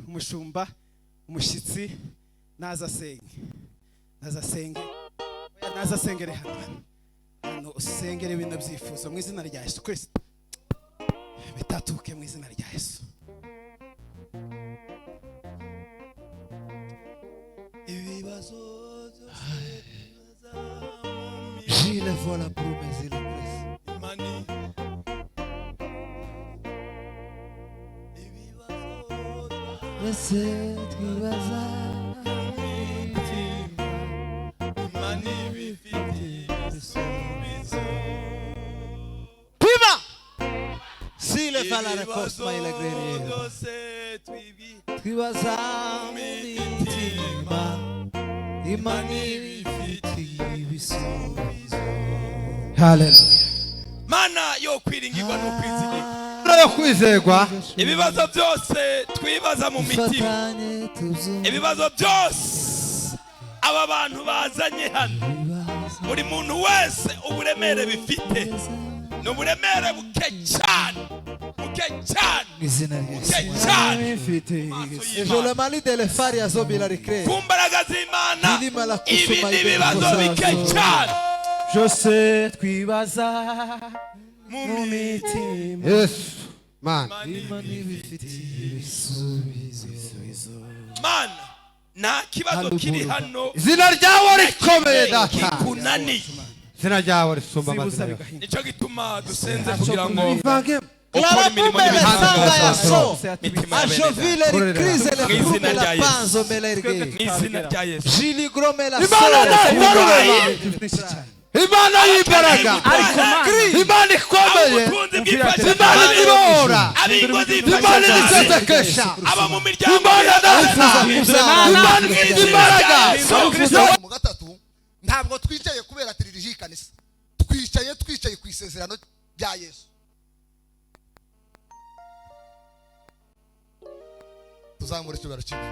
umushumba umushitsi naza senge naza sengere hano usengere bino byifuzo mu izina rya Yesu Kristo bitatuke mu izina rya Yesu. Je le vois la promesse et le presse. Prima! Si le fa la raccosta e la greria. Twibaza mitima imani bisubizo. Hallelujah. Mana yo kwiringirwa no kwizigirwa. Yo kwizegwa. Ibibazo byose twibaza mu mitima. Ibibazo byose aba bantu bazanye hano. Buri muntu wese uburemere bifite. No buremere buke cyane. E je le mali delle fari a zobi la ricrea. Kumbaraga z'Imana. Ibindi bibazo bike cyane. Je sais twibaza mu mitima. Yes. Man. Man. Nta kibazo kiri hano. Izina ryawe rikomeye data. Kunani. izina ryawe risumba amazina yose. nicyo gituma dusenze kugira ngo Ivange Clama imirimo kumbe y'imihango sanga ya so. mitima ya bene Ajovile data. li crise le Mu izina frume la rya Yesu. panzo me la erge. mu izina rya Yesu Jili grome la Imana sole. Imana y'imbaraga, Imana ikomeye, ubutunzi bwifashisha Imana ibora, abingozi Imana ibisesekesha, aba mu miryango Imana data, Imana ifite imbaraga. mu gatatu ntabwo twicaye kubera tiririje ikanisa, twicaye ku isezerano rya Yesu. Tuzamure cyubaro kimwe.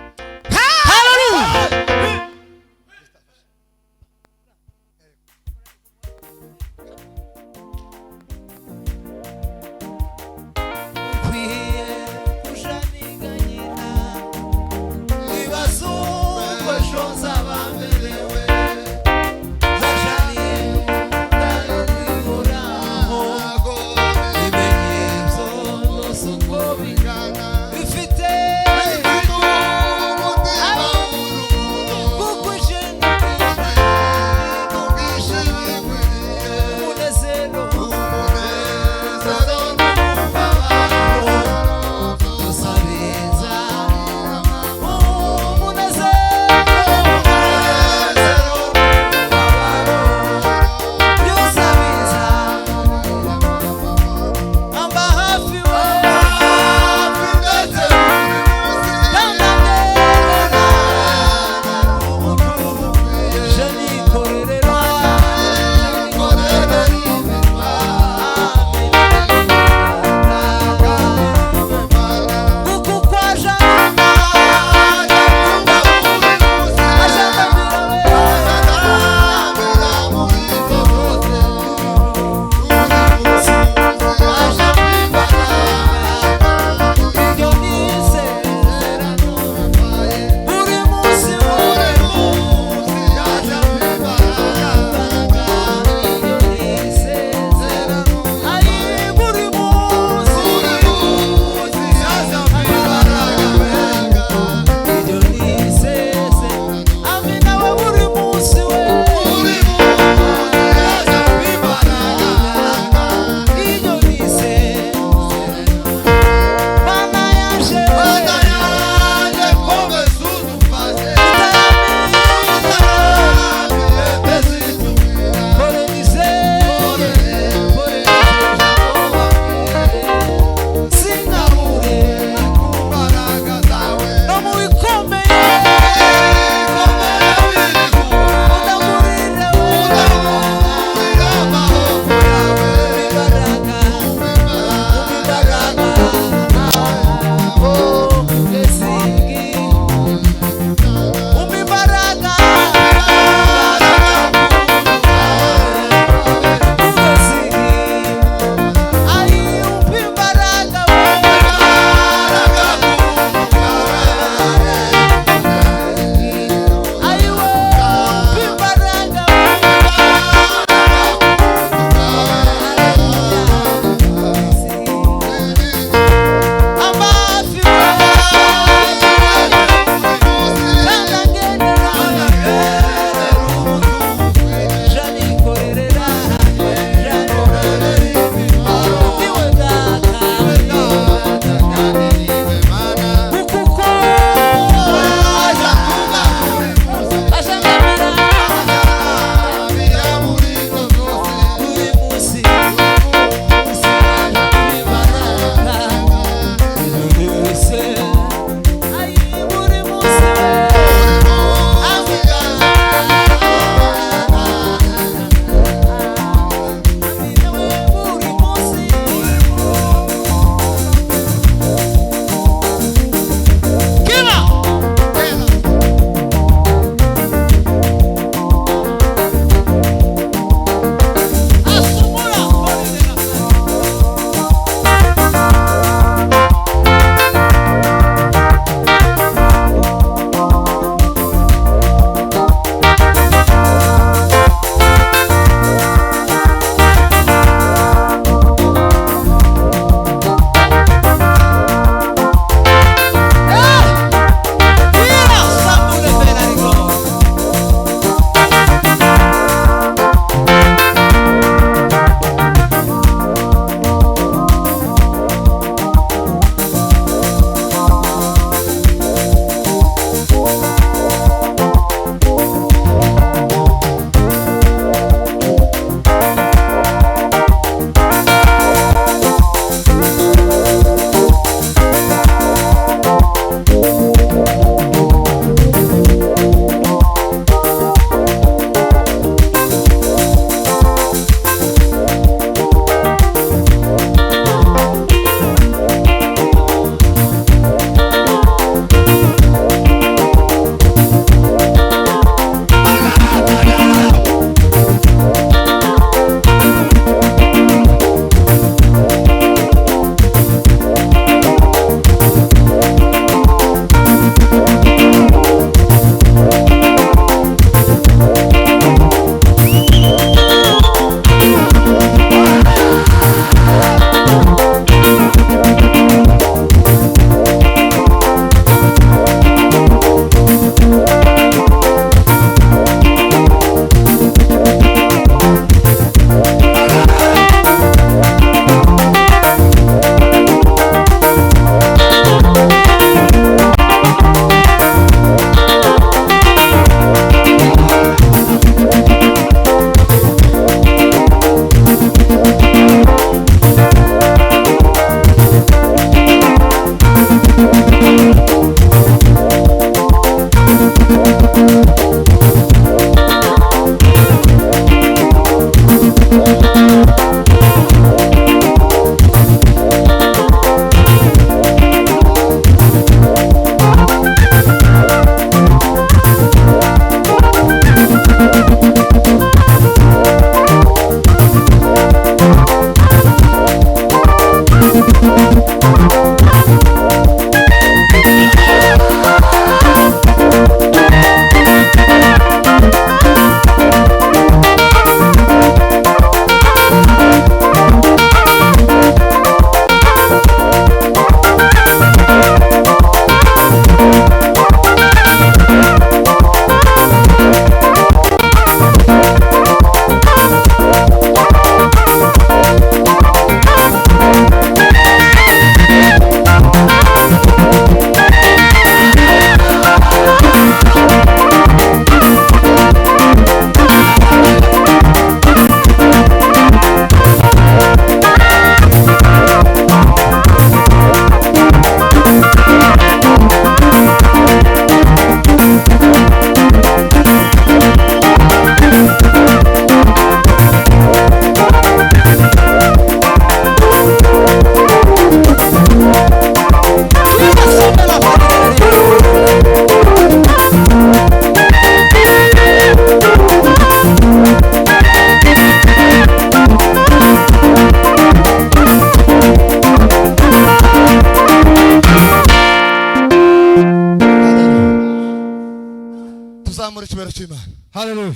cy'Imana. Hallelujah.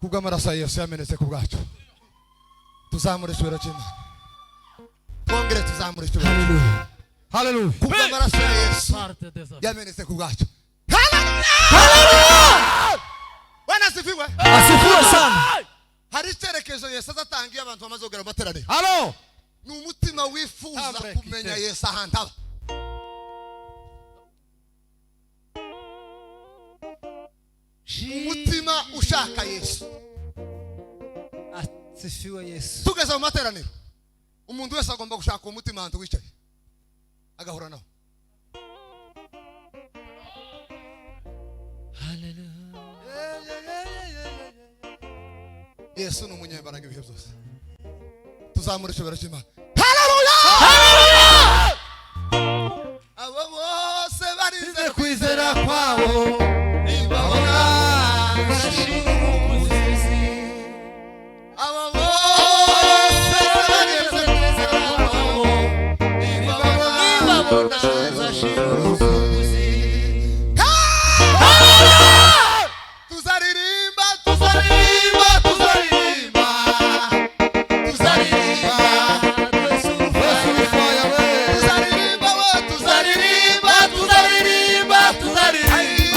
Kubw'amaraso ya Yesu yamenetse ku bwacu. Tuzamure icyubahiro cy'Imana. Twongere tuzamure icyubahiro. Hallelujah. Hallelujah. Kubw'amaraso ya Yesu yamenetse ku bwacu. Bwana asifiwe. Asifiwe sana. Hari icyerekezo Yesu azatangiye abantu bamaze kugera mu materaniro. Halo. Ni umutima wifuza kumenya Yesu ahantu aba. Umutima ushaka Yesu. Asifiwe Yesu. Tugeze mu materaniro. Umuntu wese agomba gushaka umutima ahantu wicaye. Agahura nawo. Hallelujah. Yesu ni umunyembaraga ibihe byose. Tuzamure icyubahiro cy'Imana. Hallelujah! Abo bose barize Kwizera kwabo nibabona abo bose barize kwizera kwabo nibabona tuzaririmba tuzaririmba tuzaririmba tuzaririmba tuzaririmba tuzaririmba tuzaririmba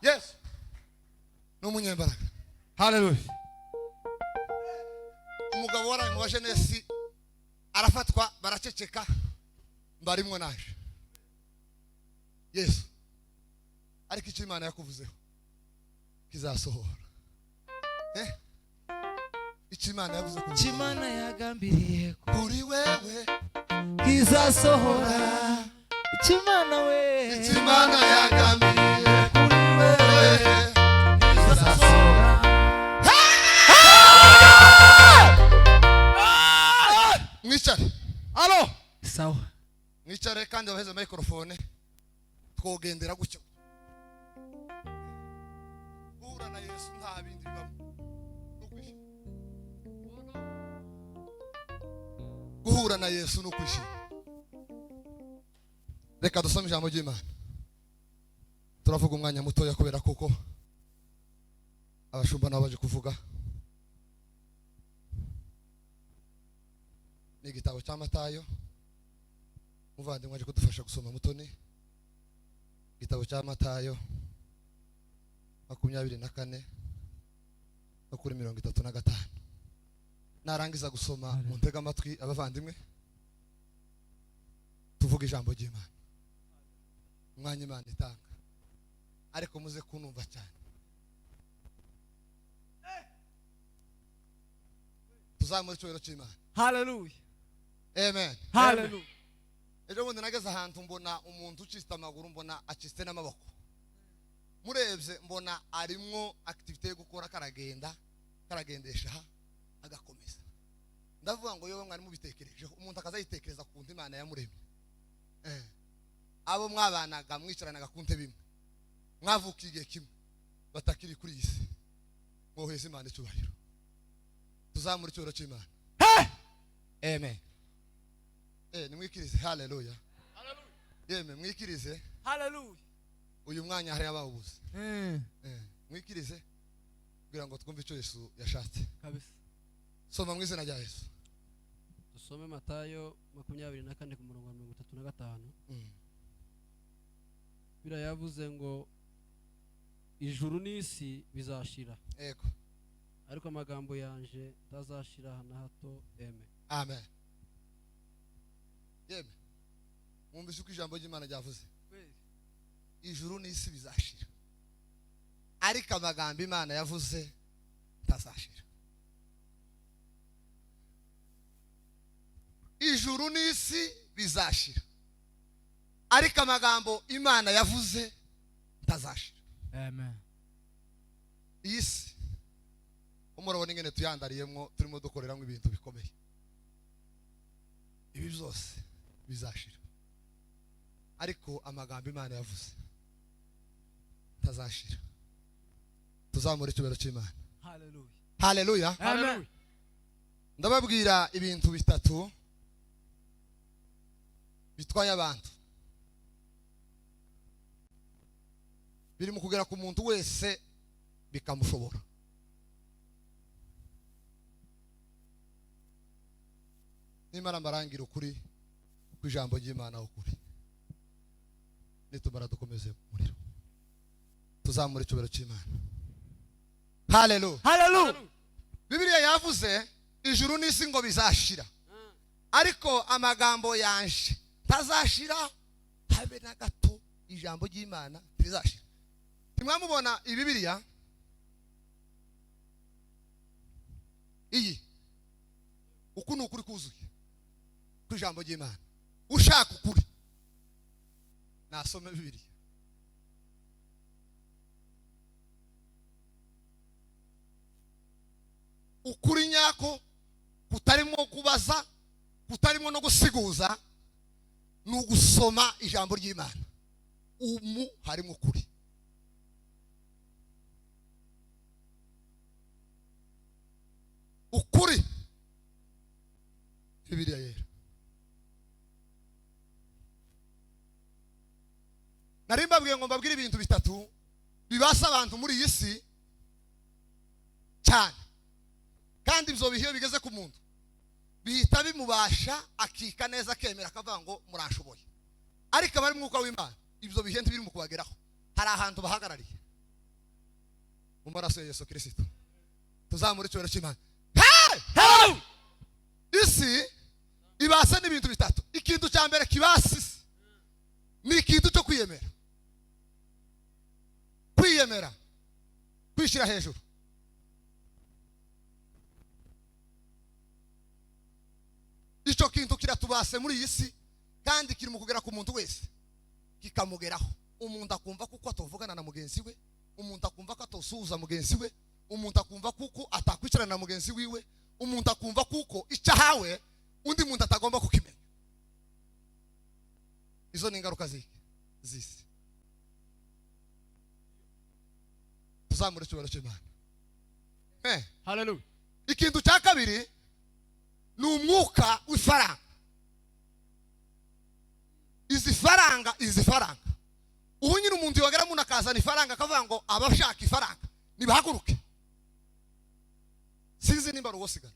Yes. No munyembaraga. Hallelujah. Umugabo waraye mu bajenesi arafatwa baraceceka mbarimwo naje. Yes. Ariko icyo Imana yakuvuzeho kizasohora. Icyo Imana yavuze ku Imana yagambiriye kuri wewe kizasohora. Imana we. Imana yagambiriye kuri wewe kizasohora. Mwicare. Alo. Sawa. Mwicare kandi waheze microphone. Twogendera gutyo. Guhura na Yesu nta bindi bibamo. Guhura na Yesu no kwishima. Reka dusome ijambo ry'Imana. Turavuga umwanya mutoya kubera kuko abashumba nabo baje kuvuga. Ni igitabo cya Matayo. Muvandimwe aje kudufasha gusoma Mutoni. Igitabo cya Matayo 24 no kuri 35. Narangiza gusoma mu ntega amatwi abavandimwe. Tuvuga ijambo ry'Imana. Umwanya Imana itanga. Ariko muze kunumva cyane. Tuzamure icyubahiro cy'Imana. Hallelujah. Amen. Hallelujah. Ejo bundi nageze ahantu mbona umuntu ucista amaguru mbona aciste n'amaboko. Murebye mbona arimwo activity yo gukora karagendesha agakomeza. Ndavuga ngo yewe mwari mubitekerejeho umuntu akazayitekereza ku nti Imana yamuremye. Abo mwabanaga mwicaranaga ku ntebe imwe. Mwavukiye igihe kimwe batakiri kuri isi. Mwoheze Imana icyubahiro. Tuzamure icyubahiro cy'Imana. Amen. Nimwikirize hallelujah. Hallelujah. Yeme mwikirize. Hallelujah. Uyu mwanya hari ababuze. Mwikirize kugira ngo twumve icyo Yesu yashatse. Kabisa. Soma mu izina rya Yesu. Dusome Matayo 24 ku murongo wa 35. Bira yavuze ngo ijuru n'isi bizashira. Ego. Ariko amagambo yanje tazashira na hato. Amen. Yeme. Mwumvise uko ijambo ry'Imana ryavuze. Ijuru n'isi bizashira. ariko amagambo Imana yavuze ntazashira. Ijuru n'isi bizashira, ariko amagambo Imana yavuze ntazashira. Amen. Isi umurabona ingene tuyandariyemo, turimo dukoreramo ibintu bikomeye. Ibi byose bizashira, ariko amagambo Imana yavuze ntazashira. Tuzamure icyubahiro cy'Imana. Hallelujah. Hallelujah. Hallelujah. Ndababwira ibintu bitatu bitwaye abantu, biri mu kugera ku muntu wese bikamushobora. Nimara mbarangira ukuri kw'ijambo ry'Imana ukuri, nitumara dukomeze umuriro. Tuzamure icyubahiro cy'Imana. Hallelujah. Hallelujah. Bibiliya yavuze ijuru n'isi ngo bizashira, ariko amagambo yanje ntazashira habe na gato. Ijambo ry'Imana rizashira. Ntimwamubona Bibiliya iyi uku ni ukuri kuzuye kw'ijambo ry'Imana. Ushaka ukuri nasome Bibiliya. Ukuri nyako kutarimo kubaza, kutarimo no gusiguza, ni ugusoma ijambo ry'Imana. Umu harimo ukuri. Ukuri Bibiliya yera. Nari mbabwiye ngo mbabwire ibintu bitatu bibasa abantu muri iyi si cyane, kandi ibyo bihe bigeze ku muntu bihita bimubasha akika neza, akemera, akavuga ngo murashoboye. Ariko abari mu mwuka w'Imana ibyo bihe ntibiri mu kubageraho. Hari ahantu bahagarariye mu maraso ya Yesu Kristo. Tuzamure icyubahiro cy'Imana. Hallelujah. Isi ibasa n'ibintu bitatu. Ikintu cya mbere kibasi ni ikintu cyo kwiyemera. Kwiyemera, kwishyira hejuru. Icyo kintu kiratubase muri iyi si, kandi kiri mu kugera ku muntu wese kikamugeraho. Umuntu akumva kuko atavugana na mugenzi we, umuntu akumva ko atosuhuza mugenzi we, umuntu akumva kuko atakwicarana na mugenzi wiwe, umuntu akumva kuko icyo ahawe undi muntu atagomba kukimenya. Izo ni ingaruka z'isi. Tuzamure icyubahiro cy'Imana. Hallelujah. Ikintu cya kabiri ni umwuka w'ifaranga. Izi faranga ubu nyine umuntu yogera mu nakazana ifaranga akavuga ngo abashaka ifaranga nibahaguruke. Sinzi nimba ruwosigana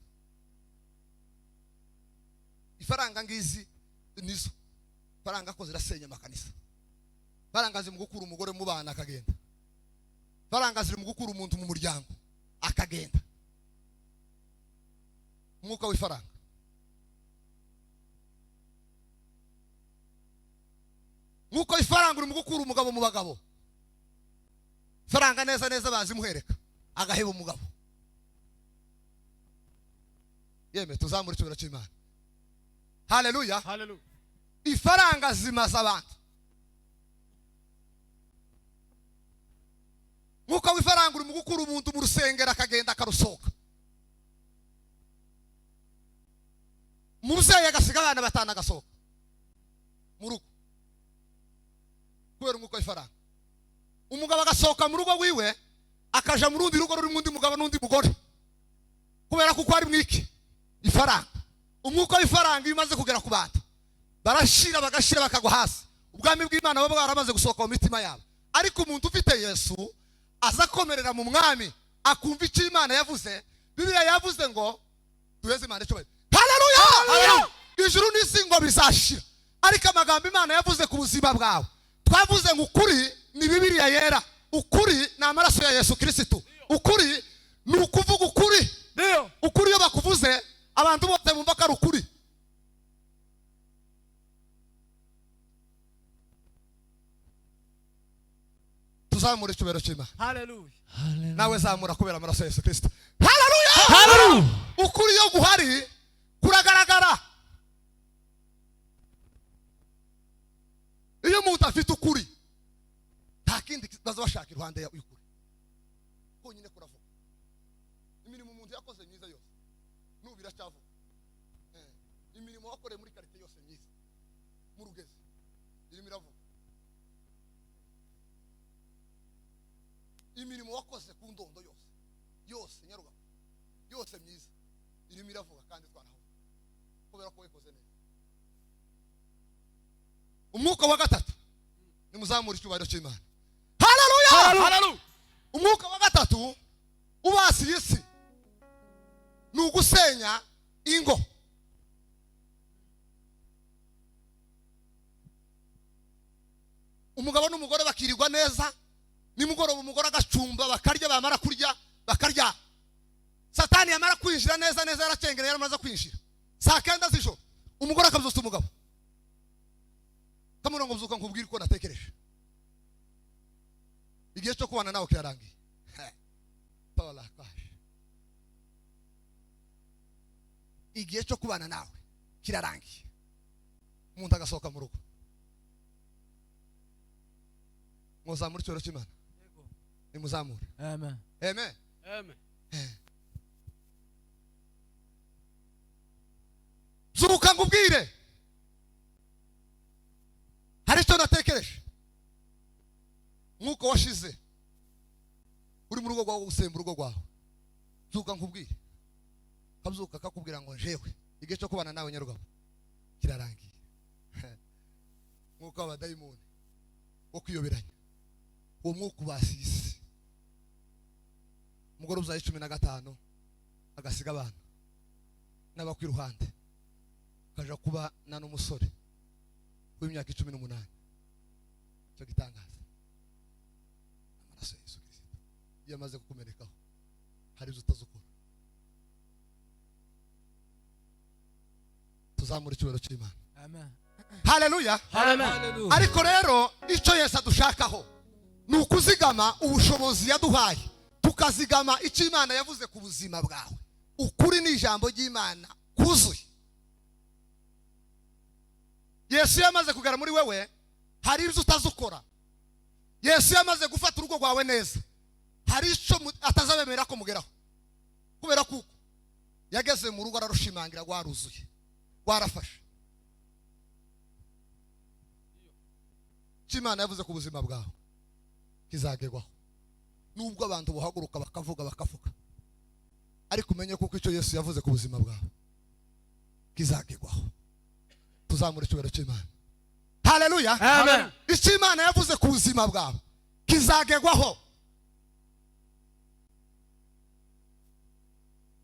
ifaranga ngizi nizo faranga ko zirasenya amakanisa. Faranga ziri mu gukura umugore mu bana akagenda. Faranga ziri mu gukura umuntu mu muryango akagenda. Umwuka w'ifaranga. Mwuko ifaranga uri mu gukura umugabo mu bagabo. Faranga neza neza bazimuhereka agaheba umugabo. Yeme tuzamure icyubahiro cy'Imana. Hallelujah. Hallelujah. Ifaranga zimaza abantu. Mwuka w'ifaranga uri mu gukura umuntu mu rusengero akagenda akarusohoka. Umubyeyi agasiga abana batanu agasohoka mu rugo kubera umwuka w'ifaranga. Umugabo agasohoka mu rugo wiwe akaja mu rundi rugo rurimo undi mugabo n'undi mugore kubera kuko ari mwiki ifaranga. Umwuka w'ifaranga iyo umaze kugera ku bantu barashira bagashira bakagwa hasi. Ubwami bw'Imana baba bwaramaze gusohoka mu mitima yabo. Ariko umuntu ufite Yesu aza komerera mu mwami akumva icyo Imana yavuze. Bibiliya yavuze ngo duheze Imana icyo. Hallelujah. Ijuru n'isi ngo bizashira, ariko amagambo Imana yavuze ku buzima bwawe. Twavuze ngo ukuri ni Bibiliya yera. Ukuri ni amaraso ya Yesu Kristo. Ukuri ni ukuvuga ukuri. Ndio. Ukuri iyo bakuvuze abantu bose bumva ko ari ukuri. tuzamure icyubahiro cy'Imana. Hallelujah. Nawe zamura kubera amaraso ya Yesu Kristo. Hallelujah. Ukuri yo guhari kuragaragara. Iyo umuntu afite ukuri nta kindi bazabashaka iruhande y'ukuri. Konyine kuravuga. Imirimo umuntu yakoze myiza yose nubira cyavuga. Imirimo wakoreye muri karite yose myiza mu rugezi irimo iravuga. Imirimo wakoze ku ndondo yose nyaruga yose myiza irimo iravuga kandi twanaho kubera ko wikoze neza. Umwuka wa gatatu nimuzamura icyubahiro cy'Imana. Hallelujah. Umwuka wa gatatu ubasiye isi ni ugusenya ingo. Umugabo n'umugore bakirirwa neza, nimugoroba umugore agacumba bakarya, bamara kurya bakarya. Satani yamara kwinjira neza yaracengera yaramaze kwinjira. Saa 9 z'ijoro umugore akabyutsa umugabo. Kamurongo mzuka nkubwira ko natekereje. Igihe cyo kubana nawe kirarangiye. Paula kwaje. Igihe cyo kubana nawe kirarangiye. Umuntu agasohoka mu rugo. Muzamura icyubahiro cy'Imana. Nimuzamure. Amen. Amen. Amen. Zuruka ngubwire. Hari icyo natekereje. Mwuka washize uri mu rugo rwawe gusemba urugo rwawe. Zuruka ngubwire. Kabyuka kakubwira ngo jewe igihe cyo kubana nawe nyarugabo kirarangiye. Mwuka wa dayimoni wo kwiyoberanya. Uwo mwuka ubasisi. Umugore uzaye 15 agasiga abana n'abakwiruhande kaja kuba na n'umusore w'imyaka 18. Cyo gitangaza amaraso ya Yesu Kristo yamaze kukumerekaho hari utazukura. Tuzamura icyubahiro cy'Imana. Amen. Hallelujah. Hallelujah. Ariko rero icyo Yesu adushakaho ni ukuzigama ubushobozi yaduhaye, tukazigama icyo Imana yavuze ku buzima bwawe. Ukuri ni ijambo ry'Imana kuzuye. Yesu yamaze kugera muri wewe, hari ibyo utazukora. Yesu yamaze gufata urugo rwawe neza, hari icyo atazabemera ko mugeraho. Kubera kuko yageze mu rugo ararushimangira rwaruzuye, rwarafashe. Imana yavuze ku buzima bwawe kizagerwaho. Nubwo abantu buhaguruka bakavuga ariko umenye kuko icyo Yesu yavuze ku buzima bwawe kizagerwaho. Tuzamure icyubahiro cy'Imana. Hallelujah. Amen. Icyo Imana yavuze ku buzima bwawe kizagerwaho.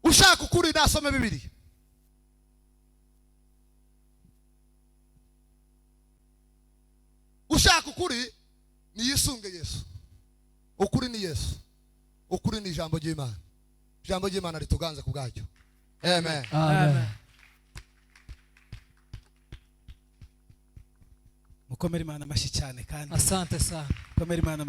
Ushaka ukuri nasome Bibiliya. Ushaka ukuri ni yisunge Yesu. Ukuri ni Yesu. Ukuri ni ijambo ry'Imana. Ijambo ry'Imana rituganze ku bwacyo. Amen. Amen. Mukomere Imana amashyi cyane kandi Asante sana. mukomere Imana